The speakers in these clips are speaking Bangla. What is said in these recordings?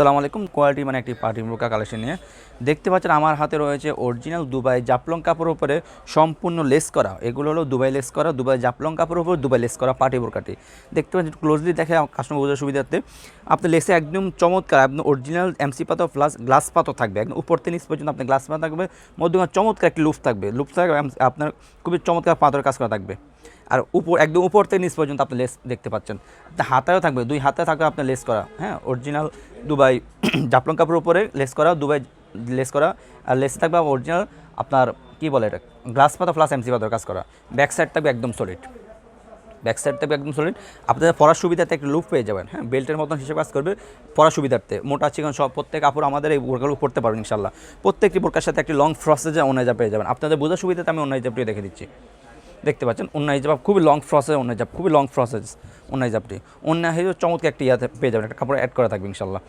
আসসালামু আলাইকুম। কোয়ালিটি মানে একটি পার্টি বোরকা কালেকশন নিয়ে দেখতে পাচ্ছেন আমার হাতে রয়েছে অরিজিনাল দুবাই জাফলং কাপড়ের উপরে সম্পূর্ণ লেস করা। এগুলো হলো দুবাই লেস করা, দুবাই জাফলং কাপড়ের উপর দুবাই লেস করা পার্টি বোরকাটি। দেখতে পাচ্ছেন ক্লোজলি দেখে কাস্টমার বোঝার সুবিধার্থে আপনার লেসে একদম চমৎকার, একদম অরিজিনাল এমসি পাতা প্লাস গ্লাস পাতা থাকবে, একদম উপর থেকে নিচ পর্যন্ত আপনার গ্লাস পাতা থাকবে, মধ্যখানে চমৎকার একটি লুপ থাকবে, আপনার খুবই চমৎকার পাথরের কাজ করা থাকবে। আর একদম উপর থেকে নিচ পর্যন্ত আপনি লেস দেখতে পাচ্ছেন। আপনার হাতেও থাকবে, দুই হাতে থাকবে আপনার লেস করা, হ্যাঁ, অরিজিনাল দুবাই জাফলং কাপড়ের উপরে লেস করা, দুবাই লেস করা। আর লেসে থাকবে অরিজিনাল আপনার কী বলে এটা, গ্লাস পাতা প্লাস এমসি পাতার কাজ করা। ব্যাক সাইড থাকবে একদম সলিড, ব্যাক সাইড থাকবে একদম সলিড। আপনাদের পরার সুবিধাতে একটা লুপ পেয়ে যাবেন, হ্যাঁ, বেল্টের মতন হিসেবে কাজ করবে পরার সুবিধার্থে। মোটা চিকন সব প্রত্যেক কাপড় আমাদের এই বোরকাগুলো পড়তে পারবেন ইনশাল্লাহ। প্রত্যেকটি বোরকার সাথে একটি লং ফ্রসেজে ওনাইজা পেয়ে যাবেন। আপনাদের বোঝার সুবিধাতে আমি ওনাইজাপটিও দেখে দিচ্ছি। দেখতে পাচ্ছেন ওন্নাইজাব খুবই লং প্রসেস, ওন্নাইজাব খুবই লং প্রসেস, ওন্নাইজাবটি অন্য হিসেবে চমৎকার একটি ইয়াতে পেয়ে যাবেন, একটা কাপড় অ্যাড করা থাকবে ইনশাল্লাহ।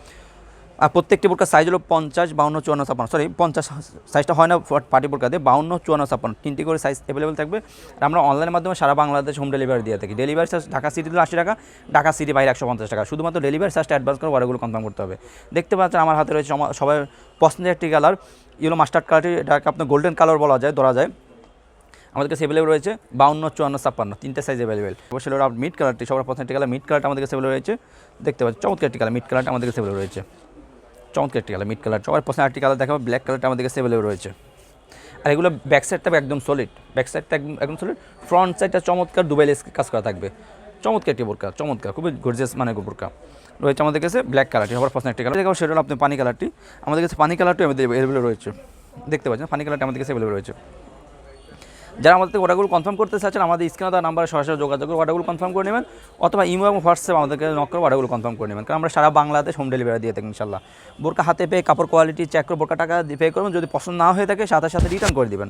আর প্রত্যেকটি বোরকার সাইজ হলো 50, 52, 54, 56, সরি 50 সাইজটা হয় না পার্টি বোরকা দিয়ে, 52, 54, 56 তিনটি করে সাইজ অ্যাভেলেবেল থাকবে। আর আমরা অনলাইনের মাধ্যমে সারা বাংলাদেশ হোম ডেলিভারি দিয়ে থাকি। ডেলিভারি চার্জ ঢাকা সিটিতে 80 টাকা, ঢাকা সিটি বাইরে 150 টাকা। শুধুমাত্র ডেলিভারি চার্জটা অ্যাডভান্স করে অর্ডারগুলো কনফার্ম করতে হবে। দেখতে পাচ্ছেন আমার হাতে রয়েছে সবাই পছন্দের একটি কালার, ইয়েলো মাস্টার্ড কালারটি, এটাকে আপনার গোল্ডেন কালার বলা যায়, ধরা যায়। আমাদের কাছে অ্যাভেলেবল রয়েছে 52, 54, 56 তিনটে সাইজ অ্যাভেলেবেল। অবশ্যই ওরা মিড কালারটি, সবার পছন্দের একটি কালার মিড কালারটা আমাদের কাছে অ্যাভেলেবল রয়েছে। দেখতে পাচ্ছি চমৎকার একটি কালার মিড কালারটা আমাদের কাছে অ্যাভেলেবল রয়েছে, চমৎকার একটি কালার মিড কালার। সবার পছন্দের একটি কালার দেখাবো, ব্ল্যাক কালারটা আমাদের কাছে অ্যাভেলেবল রয়েছে। আর এগুলো ব্যাক সাইডটা একদম সলিড, ব্যাক সাইডটা একদম সলিড, ফ্রন্ট সাইডটা চমৎকার দুবাই লেস কাজ করা থাকবে। চমৎকার একটি বোরকা, চমৎকার খুবই গর্জিয়াস মানে বোরকা রয়েছে আমাদের কাছে। ব্ল্যাক কালারটি সবার পছন্দের একটি কালার দেখাবো, সেটা হলো আপনি পানি কালারটি। আমাদের কাছে পানি কালারটি আমাদের অ্যাভেলেবল রয়েছে। দেখতে পাচ্ছেন পানি কালারটি আমাদের কাছে অ্যাভেলেবল রয়েছে। যারা আমাদের অর্ডারগুলো কনফার্ম করতে চাচ্ছেন আমাদের স্ক্রিনে দেওয়া নাম্বারে সরাসরি যোগাযোগ করে অর্ডারগুলো কনফার্ম করে নেবেন, অথবা ইমো এবং হোয়াটসঅ্যাপ আমাদেরকে নক করে অর্ডারগুলো কনফার্ম করে নেবেন। কারণ আমরা সারা বাংলাদেশ হোম ডেলিভারি দিয়ে থাকি ইনশাল্লাহ। বোরকা হাতে পেয়ে কাপড় কোয়ালিটি চেক করে বোরকা টাকা দিয়ে পে করবেন, যদি পছন্দ না হয়ে থাকে সাথে সাথে রিটার্ন করে দেবেন।